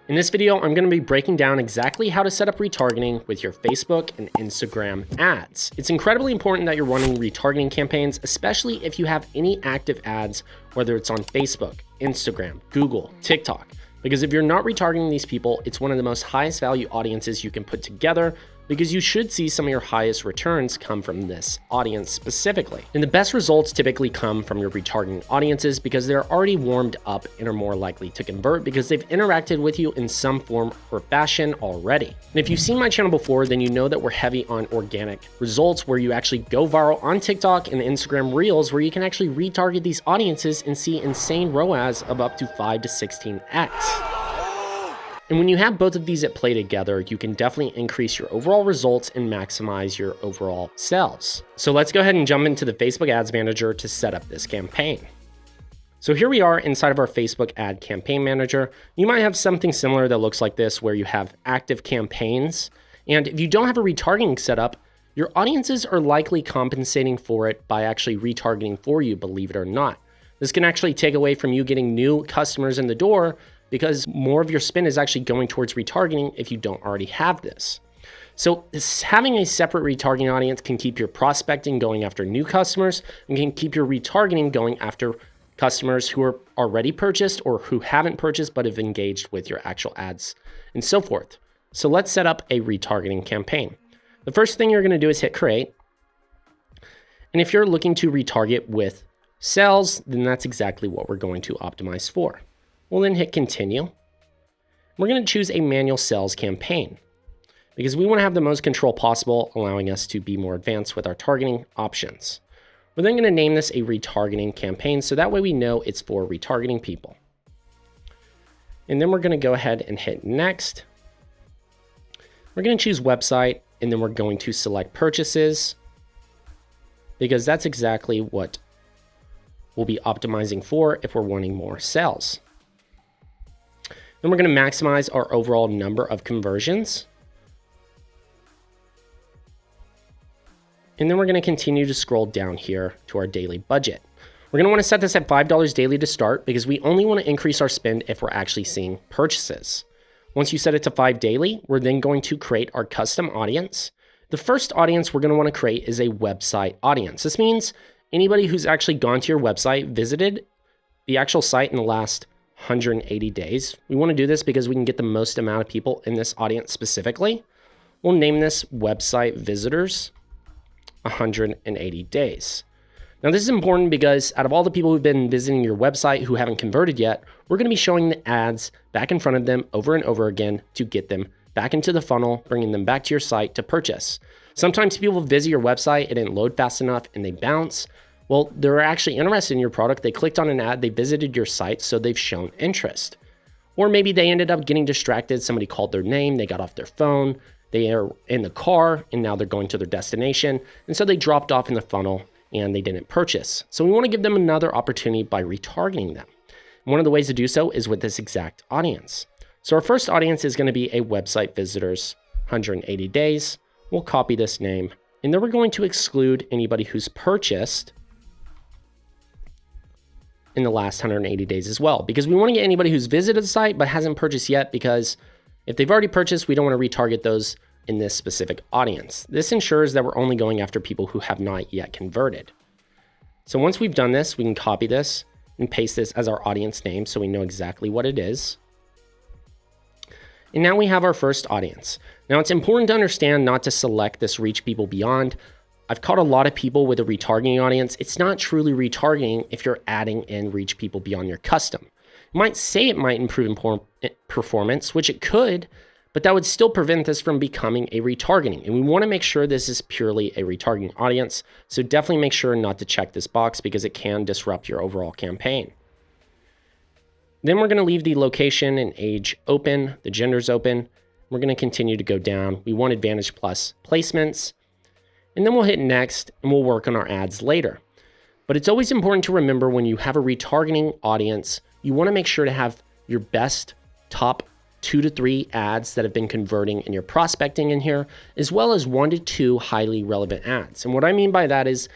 In this video, I'm going to be breaking down exactly how to set up retargeting with your Facebook and Instagram ads. It's incredibly important that you're running retargeting campaigns, especially if you have any active ads, whether it's on Facebook, Instagram, Google, TikTok. Because if you're not retargeting these people, it's one of the most highest value audiences you can put together, because you should see some of your highest returns come from this audience specifically. And the best results typically come from your retargeting audiences because they're already warmed up and are more likely to convert because they've interacted with you in some form or fashion already. And if you've seen my channel before, then you know that we're heavy on organic results where you actually go viral on TikTok and Instagram Reels, where you can actually retarget these audiences and see insane ROAS of up to 5 to 16x. And when you have both of these at play together, you can definitely increase your overall results and maximize your overall sales. So let's go ahead and jump into the Facebook Ads Manager to set up this campaign. So here we are inside of our Facebook Ad Campaign Manager. You might have something similar that looks like this, where you have active campaigns. And if you don't have a retargeting setup, your audiences are likely compensating for it by actually retargeting for you, believe it or not. This can actually take away from you getting new customers in the door, because more of your spend is actually going towards retargeting if you don't already have this. So having a separate retargeting audience can keep your prospecting going after new customers and can keep your retargeting going after customers who are already purchased or who haven't purchased but have engaged with your actual ads and so forth. So let's set up a retargeting campaign. The first thing you're going to do is hit create. And if you're looking to retarget with sales, then that's exactly what we're going to optimize for. We'll then hit continue. We're going to choose a manual sales campaign because we want to have the most control possible, allowing us to be more advanced with our targeting options. We're then going to name this a retargeting campaign, so that way we know it's for retargeting people. And then we're going to go ahead and hit next. We're going to choose website, and then we're going to select purchases because that's exactly what we'll be optimizing for if we're wanting more sales. Then we're going to maximize our overall number of conversions. And then we're going to continue to scroll down here to our daily budget. We're going to want to set this at $5 daily to start because we only want to increase our spend if we're actually seeing purchases. Once you set it to $5 daily, we're then going to create our custom audience. The first audience we're going to want to create is a website audience. This means anybody who's actually gone to your website, visited the actual site in the last 180 days. We want to do this because we can get the most amount of people in this audience specifically. We'll name this website visitors 180 days. Now this is important because out of all the people who've been visiting your website who haven't converted yet, we're going to be showing the ads back in front of them over and over again to get them back into the funnel, bringing them back to your site to purchase. Sometimes people visit your website, it didn't load fast enough and they bounce. Well, they're actually interested in your product. They clicked on an ad, they visited your site, so they've shown interest. Or maybe they ended up getting distracted. Somebody called their name, they got off their phone, they are in the car, and now they're going to their destination. And so they dropped off in the funnel and they didn't purchase. So we want to give them another opportunity by retargeting them. And one of the ways to do so is with this exact audience. So our first audience is going to be a website visitors 180 days. We'll copy this name, and then we're going to exclude anybody who's purchased in the last 180 days as well, because we want to get anybody who's visited the site but hasn't purchased yet, because if they've already purchased, we don't want to retarget those in this specific audience. This ensures that we're only going after people who have not yet converted. So once we've done this, we can copy this and paste this as our audience name so we know exactly what it is. And now we have our first audience. Now it's important to understand not to select this reach people beyond. I've caught a lot of people with a retargeting audience. It's not truly retargeting if you're adding in reach people beyond your custom. You might say it might improve performance, which it could, but that would still prevent this from becoming a retargeting. And we want to make sure this is purely a retargeting audience. So definitely make sure not to check this box because it can disrupt your overall campaign. Then we're going to leave the location and age open, the gender's open. We're going to continue to go down. We want Advantage Plus placements. And then we'll hit next and we'll work on our ads later. But it's always important to remember when you have a retargeting audience, you want to make sure to have your best top 2 to 3 ads that have been converting in your prospecting in here, as well as 1 to 2 highly relevant ads. And what I mean by that is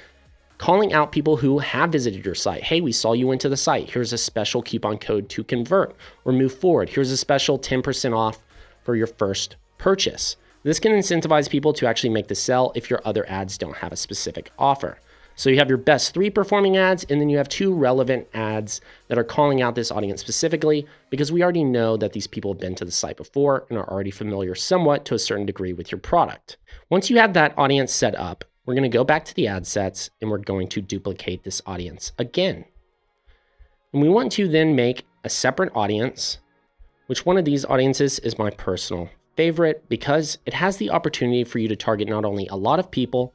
calling out people who have visited your site. Hey, we saw you went to the site. Here's a special coupon code to convert or move forward. Here's a special 10% off for your first purchase. This can incentivize people to actually make the sell if your other ads don't have a specific offer. So you have your best 3 performing ads, and then you have 2 relevant ads that are calling out this audience specifically, because we already know that these people have been to the site before and are already familiar somewhat to a certain degree with your product. Once you have that audience set up, we're going to go back to the ad sets and we're going to duplicate this audience again. And we want to then make a separate audience, which one of these audiences is my personal favorite because it has the opportunity for you to target not only a lot of people,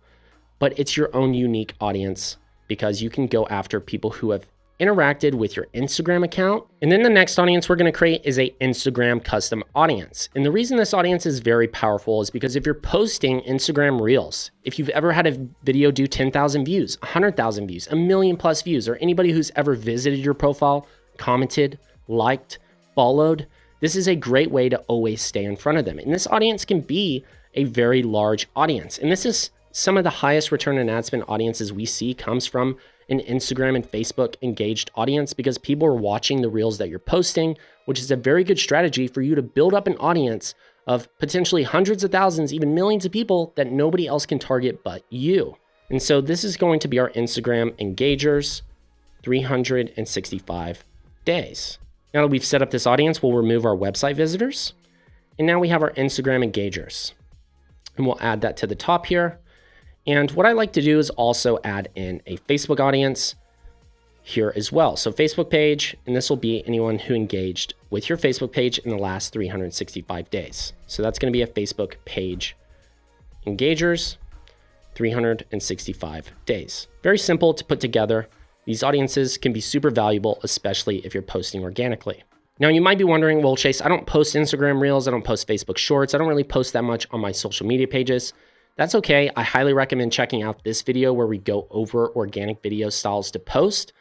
but it's your own unique audience because you can go after people who have interacted with your Instagram account. And then the next audience we're going to create is a Instagram custom audience. And the reason this audience is very powerful is because if you're posting Instagram Reels, if you've ever had a video do 10,000 views, 100,000 views, 1 million plus views, or anybody who's ever visited your profile, commented, liked, followed, this is a great way to always stay in front of them. And this audience can be a very large audience. And this is some of the highest return on ad spend audiences we see comes from an Instagram and Facebook engaged audience because people are watching the reels that you're posting, which is a very good strategy for you to build up an audience of potentially hundreds of thousands, even millions of people that nobody else can target but you. And so this is going to be our Instagram engagers, 365 days. Now that we've set up this audience, we'll remove our website visitors. And now we have our Instagram engagers. And we'll add that to the top here. And what I like to do is also add in a Facebook audience here as well. So Facebook page, and this will be anyone who engaged with your Facebook page in the last 365 days. So that's going to be a Facebook page engagers, 365 days. Very simple to put together. These audiences can be super valuable, especially if you're posting organically. Now you might be wondering, well, Chase, I don't post Instagram Reels. I don't post Facebook Shorts. I don't really post that much on my social media pages. That's okay. I highly recommend checking out this video where we go over organic video styles to post.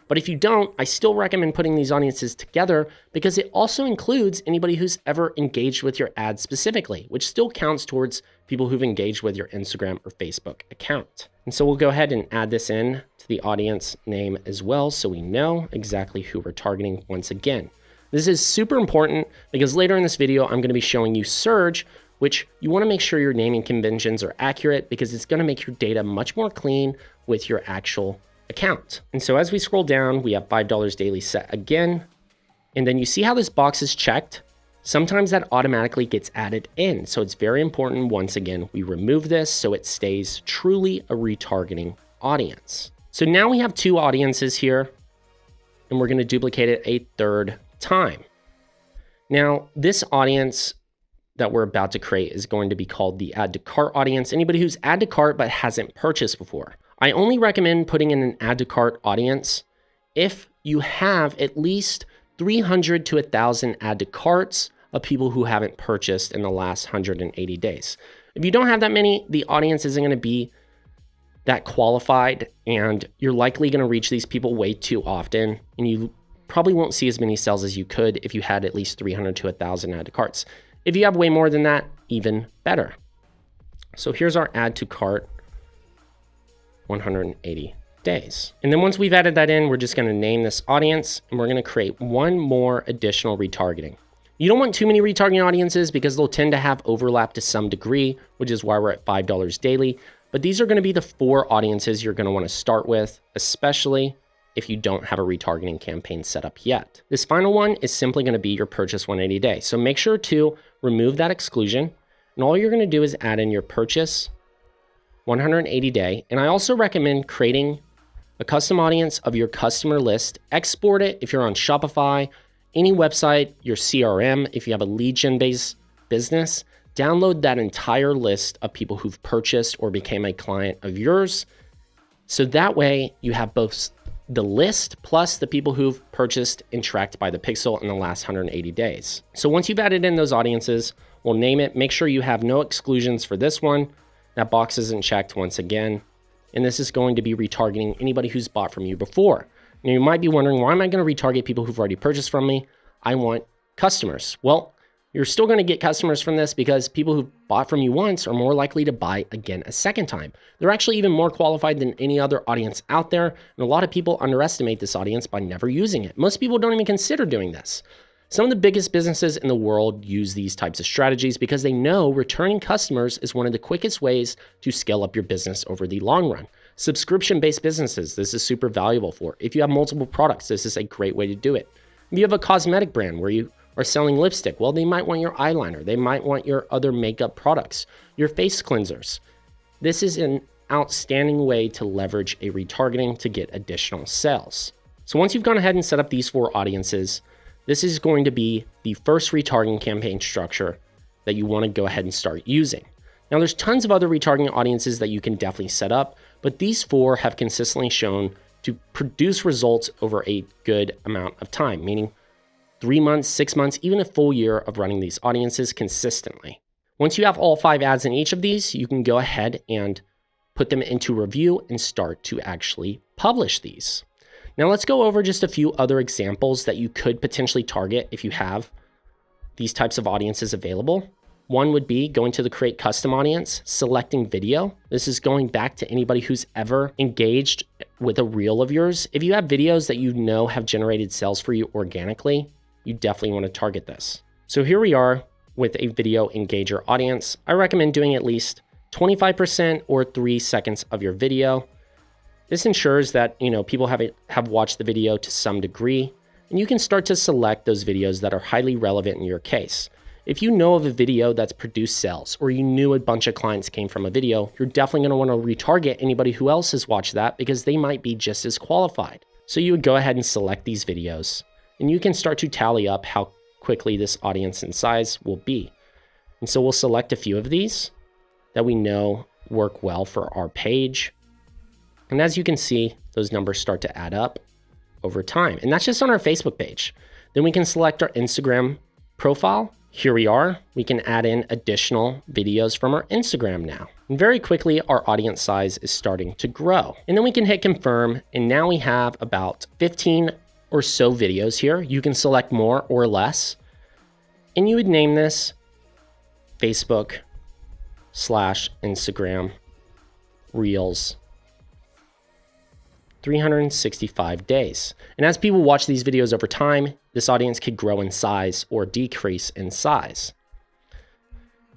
But if you don't, I still recommend putting these audiences together because it also includes anybody who's ever engaged with your ad specifically, which still counts towards people who've engaged with your Instagram or Facebook account. And so we'll go ahead and add this in to the audience name as well so we know exactly who we're targeting once again. This is super important because later in this video, I'm going to be showing you Surge, which you want to make sure your naming conventions are accurate because it's going to make your data much more clean with your actual account. And so as we scroll down, we have $5 daily set again. And then you see how this box is checked. Sometimes that automatically gets added in. So it's very important, once again, we remove this so it stays truly a retargeting audience. So now we have 2 audiences here, and we're going to duplicate it a 3rd time. Now, this audience that we're about to create is going to be called the add to cart audience. Anybody who's add to cart but hasn't purchased before. I only recommend putting in an add to cart audience if you have at least 300 to 1,000 add to carts of people who haven't purchased in the last 180 days. If you don't have that many, the audience isn't going to be that qualified, and you're likely going to reach these people way too often, and you probably won't see as many sales as you could if you had at least 300 to 1,000 add to carts. If you have way more than that, even better. So here's our add to cart 180 days. And then once we've added that in, we're just going to name this audience and we're going to create one more additional retargeting. You don't want too many retargeting audiences because they'll tend to have overlap to some degree, which is why we're at $5 daily. But these are going to be the 4 audiences you're going to want to start with, especially if you don't have a retargeting campaign set up yet. This final one is simply going to be your purchase 180 day. So make sure to remove that exclusion. And all you're going to do is add in your purchase 180 day. And I also recommend creating a custom audience of your customer list. Export it if you're on Shopify, any website, your CRM, if you have a lead gen based business. Download that entire list of people who've purchased or became a client of yours. So that way you have both the list plus the people who've purchased and tracked by the pixel in the last 180 days. So once you've added in those audiences, we'll name it. Make sure you have no exclusions for this one. That box isn't checked once again. And this is going to be retargeting anybody who's bought from you before. Now you might be wondering, why am I going to retarget people who've already purchased from me? I want customers. Well, You're still going to get customers from this because people who bought from you once are more likely to buy again a second time. They're actually even more qualified than any other audience out there. And a lot of people underestimate this audience by never using it. Most people don't even consider doing this. Some of the biggest businesses in the world use these types of strategies because they know returning customers is one of the quickest ways to scale up your business over the long run. Subscription-based businesses, this is super valuable for. If you have multiple products, this is a great way to do it. If you have a cosmetic brand where you are selling lipstick, well, they might want your eyeliner. They might want your other makeup products, your face cleansers. This is an outstanding way to leverage a retargeting to get additional sales. So once you've gone ahead and set up these 4 audiences, this is going to be the first retargeting campaign structure that you want to go ahead and start using. Now, there's tons of other retargeting audiences that you can definitely set up, but these 4 have consistently shown to produce results over a good amount of time, meaning 3 months, 6 months, even a full year of running these audiences consistently. Once you have all 5 ads in each of these, you can go ahead and put them into review and start to actually publish these. Now let's go over just a few other examples that you could potentially target if you have these types of audiences available. One would be going to the create custom audience, selecting video. This is going back to anybody who's ever engaged with a reel of yours. If you have videos that you know have generated sales for you organically, you definitely want to target this. So here we are with a video engager audience. I recommend doing at least 25% or 3 seconds of your video. This ensures that people have watched the video to some degree, and you can start to select those videos that are highly relevant in your case. If you know of a video that's produced sales, or you knew a bunch of clients came from a video, you're definitely going to want to retarget anybody who else has watched that because they might be just as qualified. So you would go ahead and select these videos, and you can start to tally up how quickly this audience and size will be. And so we'll select a few of these that we know work well for our page. And as you can see, those numbers start to add up over time. And that's just on our Facebook page. Then we can select our Instagram profile. Here we are. We can add in additional videos from our Instagram now. And very quickly, our audience size is starting to grow. And then we can hit confirm. And now we have about 15 or so videos here. You can select more or less. And you would name this Facebook/Instagram Reels 365 days. And as people watch these videos over time, this audience could grow in size or decrease in size.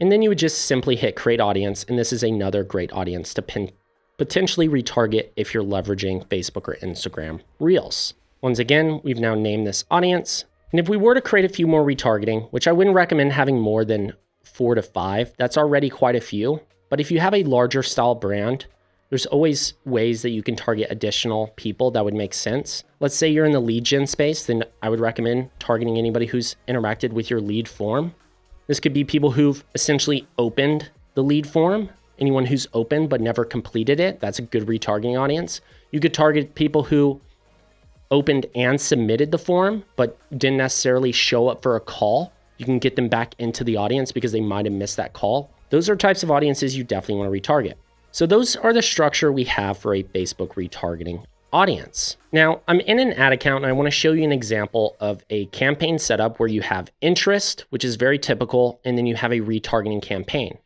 And then you would just simply hit create audience. And this is another great audience to potentially retarget if you're leveraging Facebook or Instagram Reels. Once again, we've now named this audience. And if we were to create a few more retargeting, which I wouldn't recommend having more than 4 to 5, that's already quite a few. But if you have a larger style brand, there's always ways that you can target additional people that would make sense. Let's say you're in the lead gen space, then I would recommend targeting anybody who's interacted with your lead form. This could be people who've essentially opened the lead form. Anyone who's opened but never completed it, that's a good retargeting audience. You could target people who opened and submitted the form but didn't necessarily show up for a call. You can get them back into the audience because they might have missed that call. Those are types of audiences you definitely want to retarget. So those are the structure we have for a Facebook retargeting audience. Now, I'm in an ad account and I want to show you an example of a campaign setup where you have interest, which is very typical, and then you have a retargeting campaign.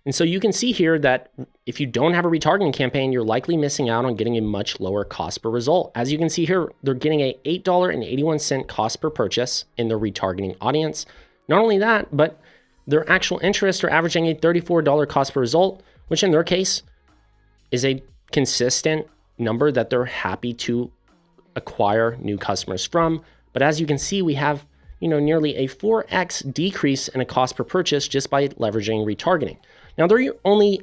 And so you can see here that if you don't have a retargeting campaign, you're likely missing out on getting a much lower cost per result. As you can see here, they're getting a $8.81 cost per purchase in the retargeting audience. Not only that, but their actual interest are averaging a $34 cost per result, which in their case is a consistent number that they're happy to acquire new customers from. But as you can see, we have nearly a 4x decrease in a cost per purchase just by leveraging retargeting. Now, they're only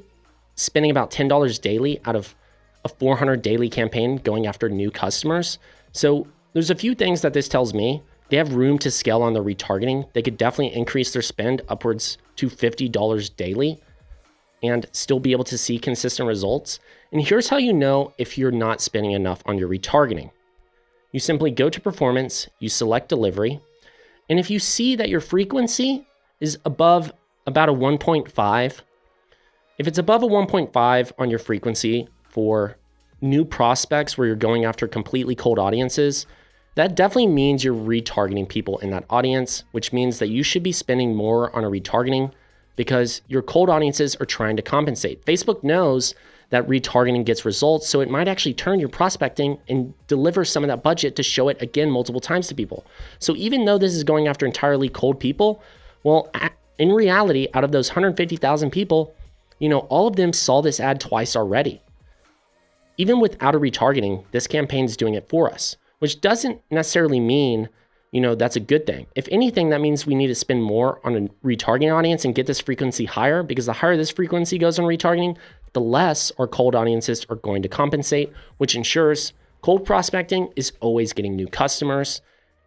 spending about $10 daily out of a 400 daily campaign going after new customers. So there's a few things that this tells me. They have room to scale on the retargeting. They could definitely increase their spend upwards to $50 daily and still be able to see consistent results. And here's how you know if you're not spending enough on your retargeting. You simply go to performance, you select delivery, and if you see that your frequency is above about a 1.5, if it's above a 1.5 on your frequency for new prospects where you're going after completely cold audiences, that definitely means you're retargeting people in that audience, which means that you should be spending more on a retargeting because your cold audiences are trying to compensate. Facebook knows that retargeting gets results, so it might actually turn your prospecting and deliver some of that budget to show it again multiple times to people. So even though this is going after entirely cold people, well, in reality, out of those 150,000 people, all of them saw this ad twice already. Even without a retargeting, this campaign is doing it for us, which doesn't necessarily mean, that's a good thing. If anything, that means we need to spend more on a retargeting audience and get this frequency higher, because the higher this frequency goes on retargeting, the less our cold audiences are going to compensate, which ensures cold prospecting is always getting new customers.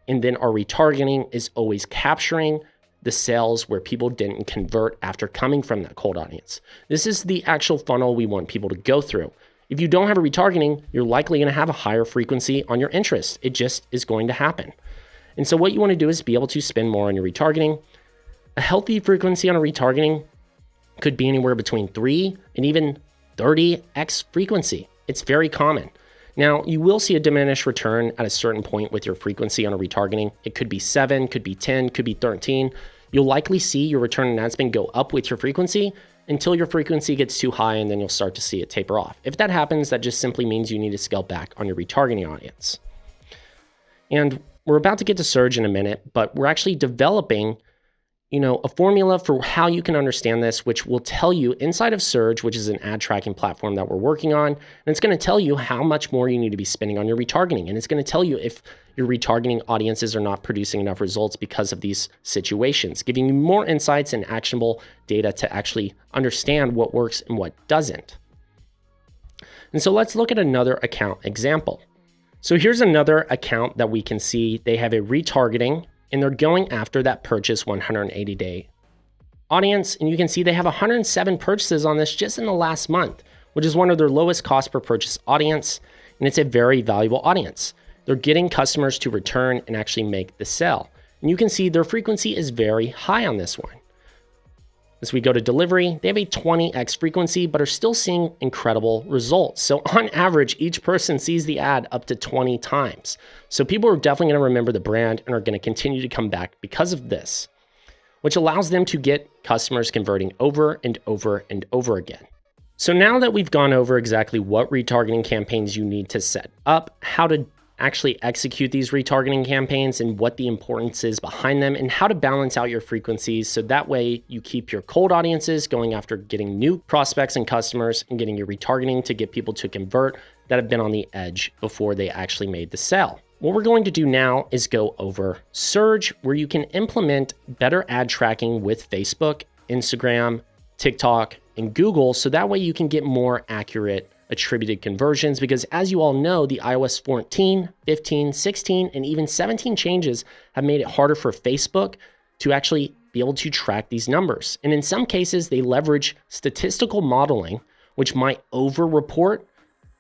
And then our retargeting is always capturing the sales where people didn't convert after coming from that cold audience. This is the actual funnel we want people to go through. If you don't have a retargeting, you're likely going to have a higher frequency on your interest. It just is going to happen. And so what you want to do is be able to spend more on your retargeting. A healthy frequency on a retargeting could be anywhere between 3 and even 30x frequency. It's very common. Now, you will see a diminished return at a certain point with your frequency on a retargeting. It could be 7, could be 10, could be 13. You'll likely see your return on ad spend go up with your frequency until your frequency gets too high, and then you'll start to see it taper off. If that happens, that just simply means you need to scale back on your retargeting audience. And we're about to get to Surge in a minute, but we're actually developing a formula for how you can understand this, which will tell you inside of Surge, which is an ad tracking platform that we're working on. And it's going to tell you how much more you need to be spending on your retargeting. And it's going to tell you if your retargeting audiences are not producing enough results because of these situations, giving you more insights and actionable data to actually understand what works and what doesn't. And so let's look at another account example. So here's another account that we can see they have a retargeting, and they're going after that purchase 180-day audience. And you can see they have 107 purchases on this just in the last month, which is one of their lowest cost per purchase audience. And it's a very valuable audience. They're getting customers to return and actually make the sale. And you can see their frequency is very high on this one. As we go to delivery, they have a 20x frequency, but are still seeing incredible results. So on average, each person sees the ad up to 20 times. So people are definitely going to remember the brand and are going to continue to come back because of this, which allows them to get customers converting over and over and over again. So now that we've gone over exactly what retargeting campaigns you need to set up, how to actually execute these retargeting campaigns and what the importance is behind them, and how to balance out your frequencies so that way you keep your cold audiences going after getting new prospects and customers, and getting your retargeting to get people to convert that have been on the edge before they actually made the sale. What we're going to do now is go over Surge, where you can implement better ad tracking with Facebook, Instagram, TikTok, and Google, so that way you can get more accurate attributed conversions, because as you all know, the iOS 14, 15, 16, and even 17 changes have made it harder for Facebook to actually be able to track these numbers. And in some cases, they leverage statistical modeling, which might over-report,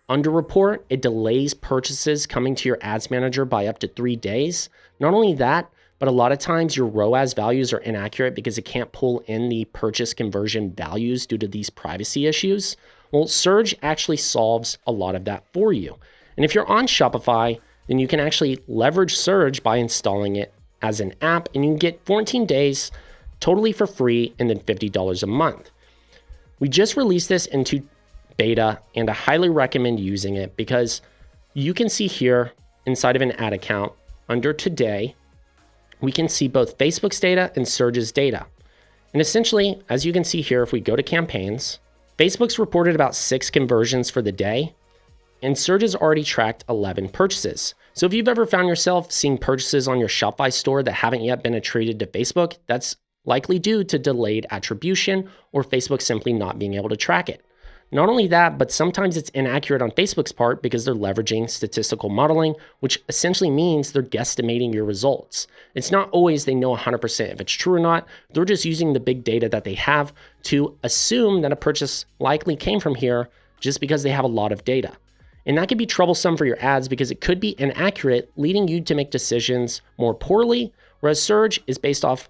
under-report. It delays purchases coming to your ads manager by up to 3 days. Not only that, but a lot of times your ROAS values are inaccurate because it can't pull in the purchase conversion values due to these privacy issues. Well, Surge actually solves a lot of that for you. And if you're on Shopify, then you can actually leverage Surge by installing it as an app, and you can get 14 days totally for free and then $50 a month. We just released this into beta, and I highly recommend using it because you can see here inside of an ad account under Today, we can see both Facebook's data and Surge's data. And essentially, as you can see here, if we go to campaigns, Facebook's reported about 6 conversions for the day, and Surge has already tracked 11 purchases. So if you've ever found yourself seeing purchases on your Shopify store that haven't yet been attributed to Facebook, that's likely due to delayed attribution or Facebook simply not being able to track it. Not only that, but sometimes it's inaccurate on Facebook's part because they're leveraging statistical modeling, which essentially means they're guesstimating your results. It's not always they know 100% if it's true or not. They're just using the big data that they have to assume that a purchase likely came from here just because they have a lot of data. And that can be troublesome for your ads because it could be inaccurate, leading you to make decisions more poorly, whereas Surge is based off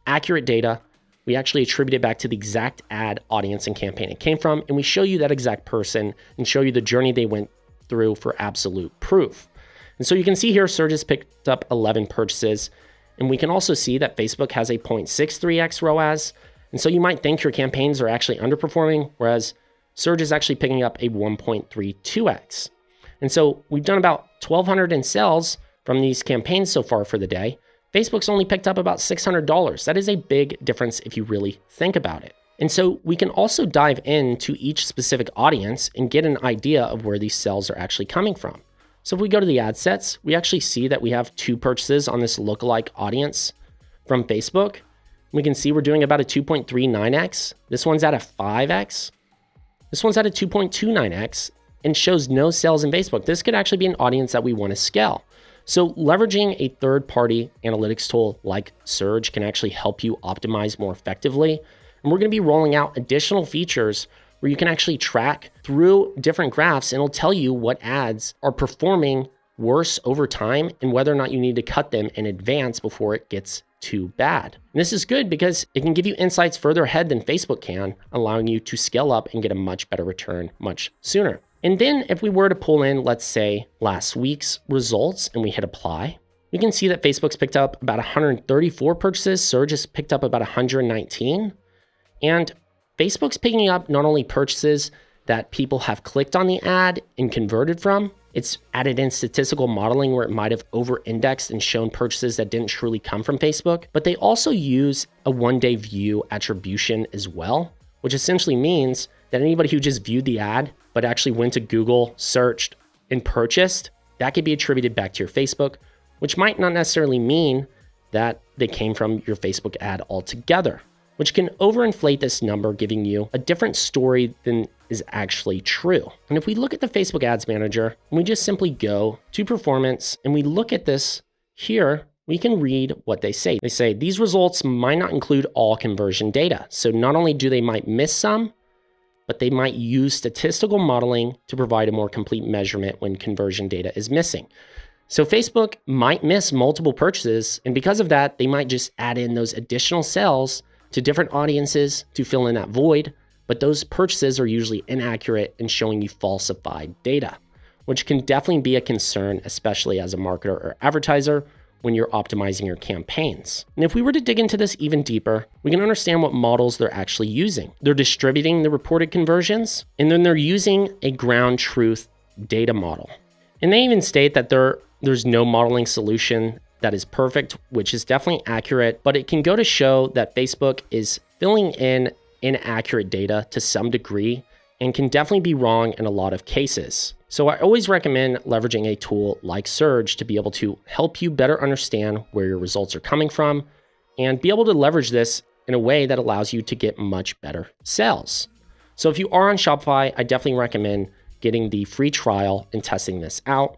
accurate data. We actually attribute it back to the exact ad, audience, and campaign it came from, and we show you that exact person and show you the journey they went through for absolute proof. And so you can see here, Surge has picked up 11 purchases. And we can also see that Facebook has a 0.63x ROAS. And so you might think your campaigns are actually underperforming, whereas Surge is actually picking up a 1.32x. And so we've done about 1,200 in sales from these campaigns so far for the day. Facebook's only picked up about $600. That is a big difference if you really think about it. And so we can also dive into each specific audience and get an idea of where these sales are actually coming from. So if we go to the ad sets, we actually see that we have 2 purchases on this lookalike audience from Facebook. We can see we're doing about a 2.39x. This one's at a 5x. This one's at a 2.29x and shows no sales in Facebook. This could actually be an audience that we want to scale. So leveraging a third-party analytics tool like Surge can actually help you optimize more effectively. And we're going to be rolling out additional features where you can actually track through different graphs, and it'll tell you what ads are performing worse over time and whether or not you need to cut them in advance before it gets too bad. And this is good because it can give you insights further ahead than Facebook can, allowing you to scale up and get a much better return much sooner. And then if we were to pull in, let's say, last week's results and we hit apply, we can see that Facebook's picked up about 134 purchases, Surge has picked up about 119, and Facebook's picking up not only purchases that people have clicked on the ad and converted from, it's added in statistical modeling where it might have over-indexed and shown purchases that didn't truly come from Facebook, but they also use a one-day view attribution as well, which essentially means that anybody who just viewed the ad but actually went to Google, searched, and purchased, that could be attributed back to your Facebook, which might not necessarily mean that they came from your Facebook ad altogether, which can overinflate this number, giving you a different story than is actually true. And if we look at the Facebook Ads Manager, and we just simply go to performance, and we look at this here, we can read what they say. They say, these results might not include all conversion data. So not only do they might miss some, but they might use statistical modeling to provide a more complete measurement when conversion data is missing. So Facebook might miss multiple purchases, and because of that, they might just add in those additional sales to different audiences to fill in that void, but those purchases are usually inaccurate and showing you falsified data, which can definitely be a concern, especially as a marketer or advertiser when you're optimizing your campaigns. And if we were to dig into this even deeper, we can understand what models they're actually using. They're distributing the reported conversions, and then they're using a ground truth data model. And they even state that there's no modeling solution that is perfect, which is definitely accurate, but it can go to show that Facebook is filling in inaccurate data to some degree and can definitely be wrong in a lot of cases. So I always recommend leveraging a tool like Surge to be able to help you better understand where your results are coming from and be able to leverage this in a way that allows you to get much better sales. So if you are on Shopify, I definitely recommend getting the free trial and testing this out.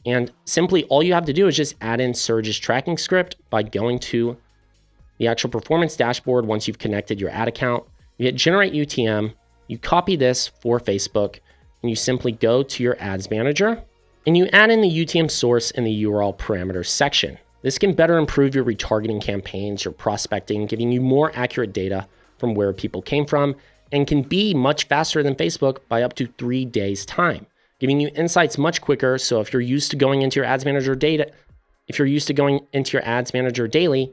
And simply all you have to do is just add in Surge's tracking script by going to the actual performance dashboard. Once you've connected your ad account, you hit generate UTM, you copy this for Facebook, and you simply go to your ads manager and you add in the UTM source in the URL parameters section. This can better improve your retargeting campaigns, your prospecting, giving you more accurate data from where people came from, and can be much faster than Facebook by up to 3 days time, giving you insights much quicker. So if you're used to going into your ads manager daily,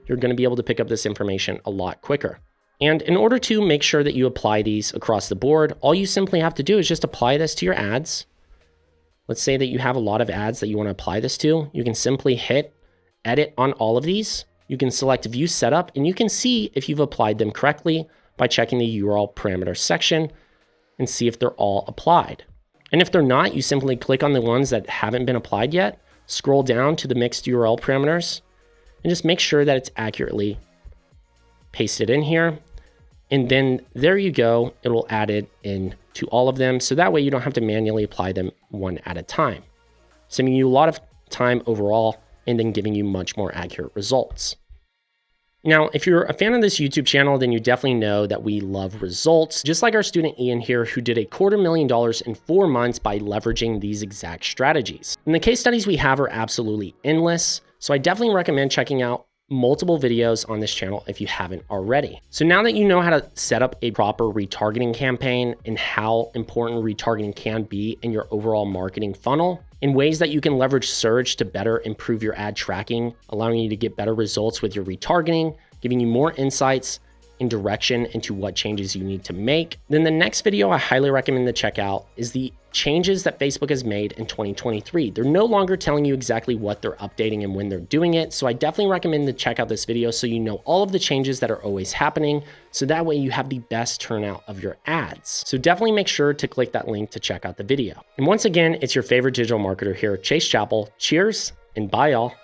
you're going to be able to pick up this information a lot quicker. And in order to make sure that you apply these across the board, all you simply have to do is just apply this to your ads. Let's say that you have a lot of ads that you want to apply this to. You can simply hit edit on all of these. You can select view setup, and you can see if you've applied them correctly by checking the URL parameter section and see if they're all applied. And if they're not, you simply click on the ones that haven't been applied yet, scroll down to the mixed URL parameters, and just make sure that it's accurately pasted in here. And then there you go, it will add it in to all of them. So that way you don't have to manually apply them one at a time, saving you a lot of time overall and then giving you much more accurate results. Now, if you're a fan of this YouTube channel, then you definitely know that we love results, just like our student Ian here, who did $250,000 in 4 months by leveraging these exact strategies. And the case studies we have are absolutely endless. So I definitely recommend checking out multiple videos on this channel if you haven't already. So now that you know how to set up a proper retargeting campaign and how important retargeting can be in your overall marketing funnel, and ways that you can leverage Surge to better improve your ad tracking, allowing you to get better results with your retargeting, giving you more insights and direction into what changes you need to make. Then the next video I highly recommend to check out is the changes that Facebook has made in 2023. They're no longer telling you exactly what they're updating and when they're doing it. So I definitely recommend to check out this video so you know all of the changes that are always happening. So that way you have the best turnout of your ads. So definitely make sure to click that link to check out the video. And once again, it's your favorite digital marketer here, Chase Chappell. Cheers and bye y'all.